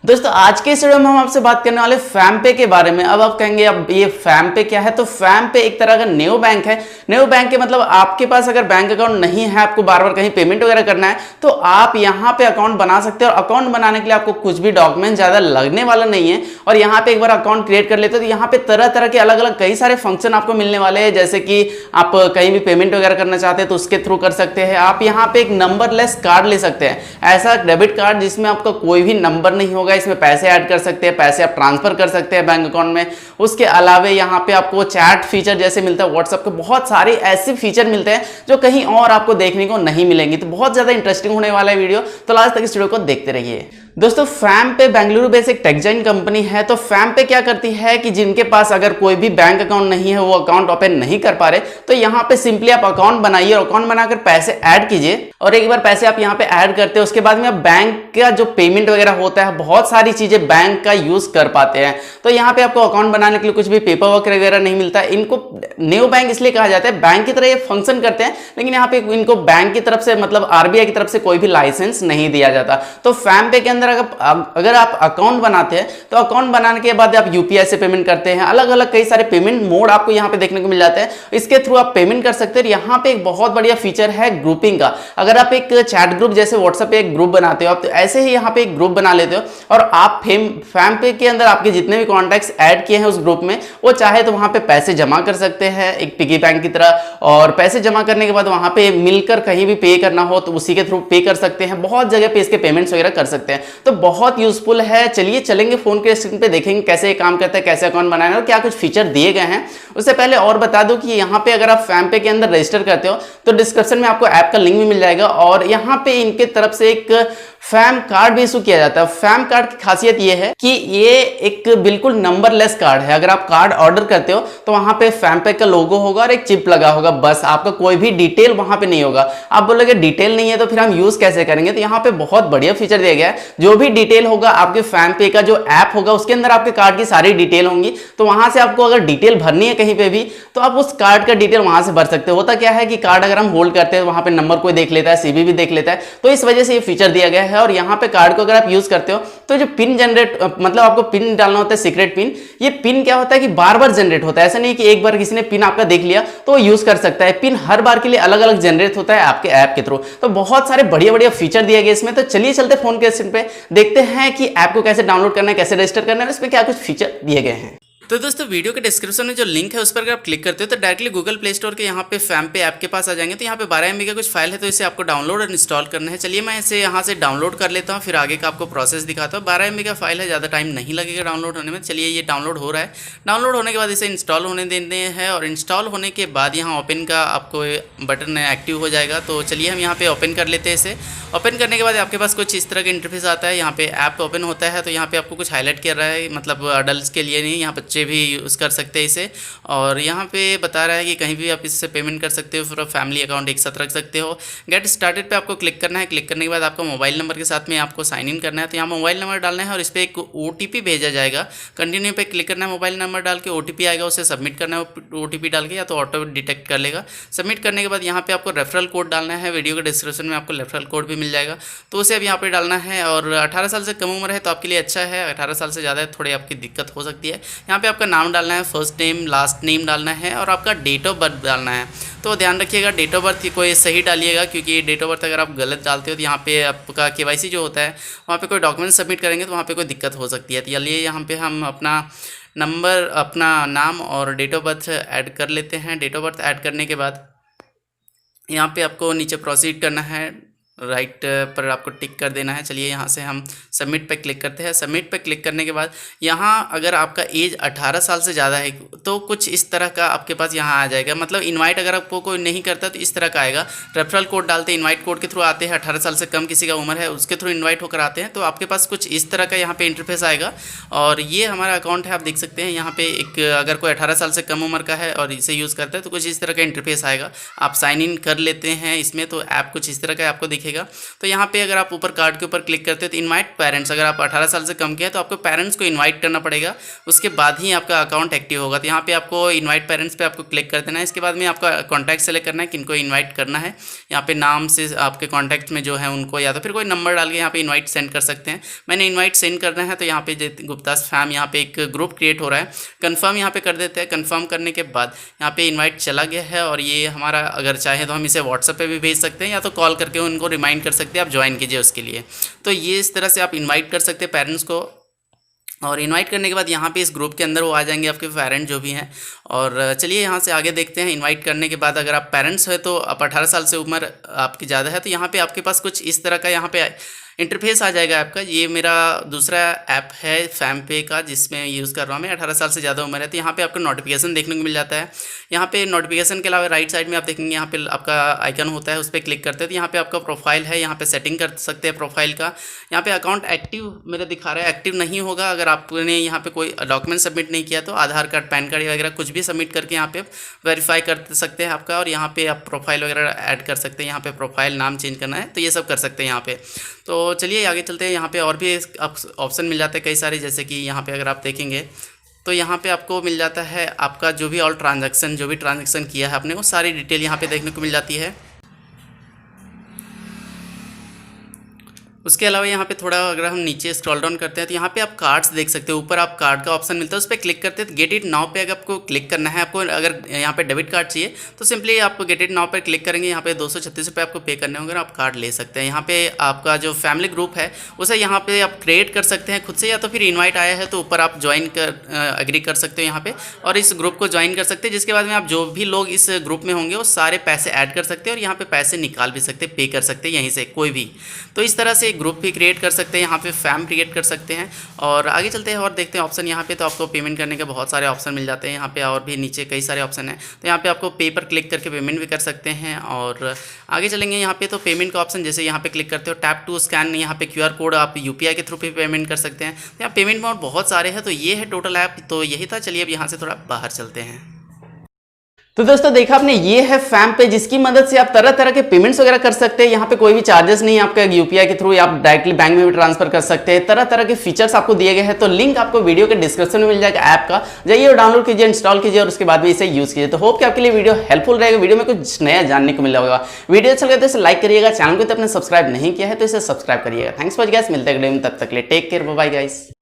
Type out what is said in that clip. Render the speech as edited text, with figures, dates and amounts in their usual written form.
दोस्तों आज के इस वीडियो में हम आपसे बात करने वाले फैम पे के बारे में। अब आप कहेंगे अब ये फैम पे क्या है, तो फैम पे एक तरह का नेओ बैंक है। नेओ बैंक के मतलब आपके पास अगर बैंक अकाउंट नहीं है, आपको बार बार कहीं पेमेंट वगैरह करना है, तो आप यहाँ पे अकाउंट बना सकते हैं। और अकाउंट बनाने के लिए आपको कुछ भी डॉक्यूमेंट ज्यादा लगने वाला नहीं है। और यहाँ पे एक बार अकाउंट क्रिएट कर लेते हो तो यहाँ पे तरह तरह के अलग अलग कई सारे फंक्शन आपको मिलने वाले हैं। जैसे कि आप कहीं भी पेमेंट वगैरह करना चाहते हैं तो उसके थ्रू कर सकते हैं। आप यहाँ पे एक नंबरलेस कार्ड ले सकते हैं, ऐसा डेबिट कार्ड जिसमें आपका कोई भी नंबर नहीं होगा। इसमें पैसे ऐड कर सकते हैं, पैसे आप ट्रांसफर कर सकते हैं बैंक अकाउंट में। उसके अलावा यहाँ पे आपको चैट फीचर जैसे मिलता है व्हाट्सएप के, बहुत सारे ऐसे फीचर मिलते हैं जो कहीं और आपको देखने को नहीं मिलेंगे। तो बहुत ज्यादा इंटरेस्टिंग होने वाला है वीडियो, तो लास्ट तक इस वीडियो को देखते रहिए। दोस्तों फैम पे बेंगलुरु बेस्ड एक टेक्जाइन कंपनी है। तो फैम पे क्या करती है कि जिनके पास अगर कोई भी बैंक अकाउंट नहीं है, वो अकाउंट ओपन नहीं कर पा रहे, तो यहाँ पे सिंपली आप अकाउंट बनाइए और अकाउंट बनाकर पैसे ऐड कीजिए। और एक बार पैसे आप यहाँ पे ऐड करते हैं, उसके बाद में आप बैंक का जो पेमेंट वगैरह होता है, बहुत सारी चीजें बैंक का यूज कर पाते हैं। तो यहाँ पे आपको अकाउंट बनाने के लिए कुछ भी पेपर वर्क वगैरह नहीं मिलता है। इनको नेओ बैंक इसलिए कहा जाता है, बैंक की तरह ये फंक्शन करते हैं, लेकिन यहाँ पे इनको बैंक की तरफ से मतलब आरबीआई की तरफ से कोई भी लाइसेंस नहीं दिया जाता। तो फैम पे के अंदर अगर आप अकाउंट बनाते हैं तो अकाउंट बनाने के बाद आप यूपीआई से पेमेंट करते हैं। अलग अलग कई सारे पेमेंट मोड आपको यहाँ पे देखने को मिल जाते हैं, इसके थ्रू आप पेमेंट कर सकते हैं। यहाँ पे एक बहुत बढ़िया फीचर है ग्रुपिंग का। अगर आप एक चैट ग्रुप जैसे व्हाट्सएप पे एक ग्रुप बनाते हो, आप तो ऐसे ही यहाँ पे एक ग्रुप बना लेते हो और आप फैम पे के अंदर आपके जितने भी कॉन्टैक्ट्स ऐड किए हैं उस ग्रुप में, वो चाहे तो वहां पे पैसे जमा कर सकते हैं एक पिगी बैंक की तरह। और पैसे जमा करने के बाद वहां पे मिलकर कहीं भी पे करना हो तो उसी के थ्रू पे कर सकते हैं। बहुत जगह पे इसके पेमेंट्स वगैरह कर सकते हैं, तो बहुत यूजफुल है। चलिए चलेंगे फोन के स्क्रीन पे, देखेंगे कैसे ये काम करता है, कैसे अकाउंट बनाना है और क्या कुछ फीचर दिए गए हैं। उससे पहले और बता दूं कि यहाँ पे अगर आप फैम पे के अंदर रजिस्टर करते हो तो डिस्क्रिप्शन में आपको ऐप का लिंक भी मिल जाएगा। और यहाँ पे इनके तरफ से एक फैम कार्ड भी इशू किया जाता है। फैम कार्ड की खासियत यह है कि ये एक बिल्कुल नंबरलेस कार्ड है। अगर आप कार्ड ऑर्डर करते हो तो वहां पे फैम पे का लोगो होगा और एक चिप लगा होगा, बस। आपका कोई भी डिटेल वहां पे नहीं होगा। आप बोलोगे डिटेल नहीं है तो फिर हम यूज कैसे करेंगे, तो यहाँ पे बहुत बढ़िया फीचर दिया गया है। जो भी डिटेल होगा आपके फैम पे का जो ऐप होगा उसके अंदर आपके कार्ड की सारी डिटेल होंगी। तो वहां से आपको अगर डिटेल भरनी है कहीं पे भी तो आप उस कार्ड का डिटेल वहां से भर सकते हो। होता क्या है कि कार्ड अगर हम होल्ड करते हैं वहां पे नंबर कोई देख लेता है, सीवीवी देख लेता है, तो इस वजह से ये फीचर दिया गया है। और यहाँ पे कार्ड को अगर आप यूज करते हो तो जो पिन जनरेट मतलब आपको पिन डालना होता है, सीक्रेट पिन, ये पिन क्या होता है कि बार बार जनरेट होता है। ऐसा नहीं कि एक बार किसी ने पिन आपका देख लिया तो वो यूज कर सकता है। पिन हर बार के लिए अलग अलग जनरेट होता है आपके ऐप के थ्रू। तो बहुत सारे बढ़िया बढ़िया फीचर दिए गए इसमें। तो चलिए चलते फोन के स्क्रीन पे, देखते हैं कि ऐप को कैसे डाउनलोड करना है, कैसे रजिस्टर करना है, इसमें क्या कुछ फीचर दिए गए हैं। तो दोस्तों वीडियो के डिस्क्रिप्शन में जो लिंक है उस पर अगर आप क्लिक करते हो तो डायरेक्टली गूगल प्ले स्टोर के यहाँ पे फैम पे ऐप के पास आ जाएंगे। तो यहाँ पे 12 MB का कुछ फाइल है, तो इसे आपको डाउनलोड और इंस्टॉल करना है। चलिए मैं इसे यहाँ से डाउनलोड कर लेता हूँ, फिर आगे का आपको प्रोसेस दिखाता हूँ। 12 MB का फाइल है, ज़्यादा टाइम नहीं लगेगा डाउनलोड होने में। चलिए ये डाउनलोड हो रहा है। डाउनलोड होने के बाद इसे इंस्टॉल होने देते हैं और इंस्टॉल होने के बाद यहाँ ओपन का आपको बटन एक्टिव हो जाएगा। तो चलिए हम यहाँ पे ओपन कर लेते हैं इसे। ओपन करने के बाद आपके पास कुछ इस तरह का इंटरफेस आता है। यहाँ पे ऐप ओपन होता है तो यहाँ पे आपको कुछ हाईलाइट कर रहा है, मतलब अडल्ट के लिए नहीं, यहाँ बच्चे भी यूज़ कर सकते हैं इसे। और यहाँ पे बता रहा है कि कहीं भी आप इससे पेमेंट कर सकते हो, फिर फैमिली अकाउंट एक साथ रख सकते हो। गेट स्टार्टेड पे आपको क्लिक करना है। क्लिक करने के बाद आपको मोबाइल नंबर के साथ में आपको साइन इन करना है। तो यहाँ मोबाइल नंबर डालना है और इस पर एक OTP भेजा जाएगा। कंटिन्यू पे क्लिक करना है, मोबाइल नंबर डाल के OTP आएगा, उसे सबमिट करना है। OTP डाल के या तो ऑटो डिटेक्ट कर लेगा। सबमिट करने के बाद यहाँ पे आपको रेफरल कोड डालना है। वीडियो के डिस्क्रिप्शन में आपको रेफरल कोड भी मिल जाएगा, तो उसे अब यहाँ पे डालना है। और 18 साल से कम उम्र है तो आपके लिए अच्छा है, 18 साल से ज़्यादा है थोड़ी आपकी दिक्कत हो सकती है। यहाँ पे आपका नाम डालना है, फर्स्ट नेम लास्ट नेम डालना है और आपका डेट ऑफ बर्थ डालना है। तो ध्यान रखिएगा डेट ऑफ बर्थ कोई सही डालिएगा, क्योंकि डेट ऑफ बर्थ अगर आप गलत डालते हो तो यहाँ पे आपका KYC जो होता है वहाँ पे कोई डॉक्यूमेंट सबमिट करेंगे तो वहाँ पे कोई दिक्कत हो सकती है। तो चलिए यहाँ पे हम अपना नंबर, अपना नाम और डेट ऑफ बर्थ ऐड कर लेते हैं। डेट ऑफ बर्थ ऐड करने के बाद यहाँ पे आपको नीचे प्रोसीड करना है, राइट पर आपको टिक कर देना है। चलिए यहाँ से हम सबमिट पे क्लिक करते हैं। सबमिट पे क्लिक करने के बाद यहाँ अगर आपका एज 18 साल से ज़्यादा है तो कुछ इस तरह का आपके पास यहाँ आ जाएगा, मतलब इनवाइट अगर आपको कोई नहीं करता तो इस तरह का आएगा। रेफरल कोड डालते हैं, इनवाइट कोड के थ्रू आते हैं। 18 साल से कम किसी का उम्र है उसके थ्रू इन्वाइट होकर आते हैं, तो आपके पास कुछ इस तरह का यहाँ पे इंटरफेस आएगा। और ये हमारा अकाउंट है, आप देख सकते हैं यहाँ पे एक अगर कोई 18 साल से कम उम्र का है और इसे यूज़ करता है तो कुछ इस तरह का इंटरफेस आएगा। आप साइन इन कर लेते हैं इसमें तो ऐप कुछ इस तरह का आपको दिखेगा। दिखेगा। तो यहाँ पे अगर आप ऊपर कार्ड के ऊपर क्लिक करते हैं तो इनवाइट पेरेंट्स, अगर आप 18 साल से कम के हैं तो आपको पेरेंट्स को इनवाइट करना पड़ेगा, उसके बाद ही आपका अकाउंट एक्टिव होगा। तो यहाँ पे आपको इनवाइट पेरेंट्स पे आपको क्लिक कर देना है। इसके बाद में आपका कॉन्टैक्ट सेलेक्ट करना है, किनको इन्वाइट करना है। यहाँ पे नाम से आपके कॉन्टैक्ट में जो है उनको, या तो फिर कोई नंबर डाल के यहाँ पे इन्वाइट सेंड कर सकते हैं। मैंने इन्वाइट सेंड करना है तो यहाँ पे गुप्तास फैम यहाँ पे एक ग्रुप क्रिएट हो रहा है, कन्फर्म यहाँ पे कर देते हैं। कन्फर्म करने के बाद यहाँ पे इन्वाइट चला गया है और ये हमारा, अगर चाहे तो हम इसे व्हाट्सएप पे भी भेज सकते हैं या तो कॉल करके उनको रिमाइंड कर सकते हैं आप ज्वाइन कीजिए उसके लिए। तो ये इस तरह से आप इन्वाइट कर सकते हैं पेरेंट्स को, और इनवाइट करने के बाद यहाँ पे इस ग्रुप के अंदर वो आ जाएंगे आपके पेरेंट जो भी हैं। और चलिए यहाँ से आगे देखते हैं। इनवाइट करने के बाद अगर आप पेरेंट्स है तो आप 18 साल से उम्र आपकी ज़्यादा है तो यहाँ पे आपके पास कुछ इस तरह का यहाँ पे इंटरफेस आ जाएगा आपका। ये मेरा दूसरा ऐप है फैम पे का जिसमें यूज़ कर रहा हूँ मैं। 18 साल से ज़्यादा उम्र है तो यहाँ पे आपको नोटिफिकेशन देखने को मिल जाता है। यहाँ पे नोटिफिकेशन के अलावा राइट साइड में आप देखेंगे यहाँ पे आपका आइकन होता है, उस पर क्लिक करते हैं तो यहाँ पे आपका प्रोफाइल है, यहाँ पे सेटिंग कर सकते हैं प्रोफाइल का। यहाँ पे अकाउंट एक्टिव मेरा दिखा रहा है, एक्टिव नहीं होगा अगर आपने यहाँ पे कोई डॉक्यूमेंट सबमिट नहीं किया तो आधार कार्ड, पैन कार्ड वगैरह कुछ भी सबमिट करके यहाँ पे वेरीफाई कर सकते हैं आपका। और यहाँ पे आप प्रोफाइल वगैरह ऐड कर सकते हैं, यहाँ पे प्रोफाइल नाम चेंज करना है तो ये सब कर सकते हैं यहाँ पे। तो चलिए आगे चलते हैं। यहाँ पे और भी ऑप्शन मिल जाते हैं कई सारे, जैसे कि यहाँ पे अगर आप देखेंगे तो यहाँ पे आपको मिल जाता है आपका जो भी ऑल ट्रांजैक्शन, जो भी ट्रांजैक्शन किया है आपने वो सारी डिटेल यहाँ पे देखने को मिल जाती है। उसके अलावा यहाँ पे थोड़ा अगर हम नीचे स्क्रॉल डाउन करते हैं तो यहाँ पे आप कार्ड्स देख सकते हो। ऊपर आप कार्ड का ऑप्शन मिलता है, उस पर क्लिक करते हैं तो गेट इट नाउ पे अगर आपको क्लिक करना है। आपको अगर यहाँ पे डेबिट कार्ड चाहिए तो सिंपली आप गेट इट नाउ पर क्लिक करेंगे। यहाँ पे 236 रुपये आपको पे करने होंगे और आप कार्ड ले सकते हैं। यहाँ पे आपका जो फैमिली ग्रुप है उसे यहाँ पे आप क्रिएट कर सकते हैं खुद से, या तो फिर इन्वाइट आया है तो ऊपर आप ज्वाइन कर एग्री कर सकते हो यहाँ पे और इस ग्रुप को ज्वाइन कर सकते हैं। जिसके बाद में आप जो भी लोग इस ग्रुप में होंगे वो सारे पैसे ऐड कर सकते हैं और यहाँ पे पैसे निकाल भी सकते हैं, पे कर सकते हैं यहीं से कोई भी। तो इस तरह से एक ग्रुप भी क्रिएट कर सकते हैं, यहाँ पे फैम क्रिएट कर सकते हैं। और आगे चलते हैं और देखते हैं ऑप्शन यहाँ पे। तो आपको पेमेंट करने के बहुत सारे ऑप्शन मिल जाते हैं यहाँ पे, और भी नीचे कई सारे ऑप्शन हैं। तो यहाँ पे आपको पे पर क्लिक करके पेमेंट भी कर सकते हैं। और आगे चलेंगे यहाँ पे तो पेमेंट का ऑप्शन, जैसे यहाँ पे क्लिक करते हो टैप टू स्कैन, यहाँ पे QR कोड आप UPI के थ्रू पे पेमेंट कर सकते हैं। तो यहाँ पेमेंट मोड बहुत सारे हैं। तो ये है टोटल ऐप, तो यही था। चलिए अब यहाँ से थोड़ा बाहर चलते हैं। तो दोस्तों देखा आपने, ये है फैम पे जिसकी मदद से आप तरह तरह के पेमेंट्स वगैरह कर सकते हैं। यहाँ पे कोई भी चार्जेस नहीं है आपका, UPI के थ्रू आप डायरेक्टली बैंक में भी ट्रांसफर कर सकते हैं। तरह तरह के फीचर्स आपको दिए गए हैं। तो लिंक आपको वीडियो के डिस्क्रिप्शन में मिल जाएगा ऐप का, जाइए और डाउनलोड कीजिए, इंस्टॉल कीजिए और उसके बाद भी इसे यूज कीजिए। तो होप कि आपके लिए वीडियो हेल्पफुल रहेगा, वीडियो में कुछ नया जानने को मिला होगा। वीडियो अच्छा लगे तो इसे लाइक करिएगा, चैनल को तो आपने सब्सक्राइब नहीं किया है तो इसे सब्सक्राइब करिएगा। थैंक्स फॉर गाइस, मिलते हैं अगले में, तब तक के लिए take care, bye bye guys.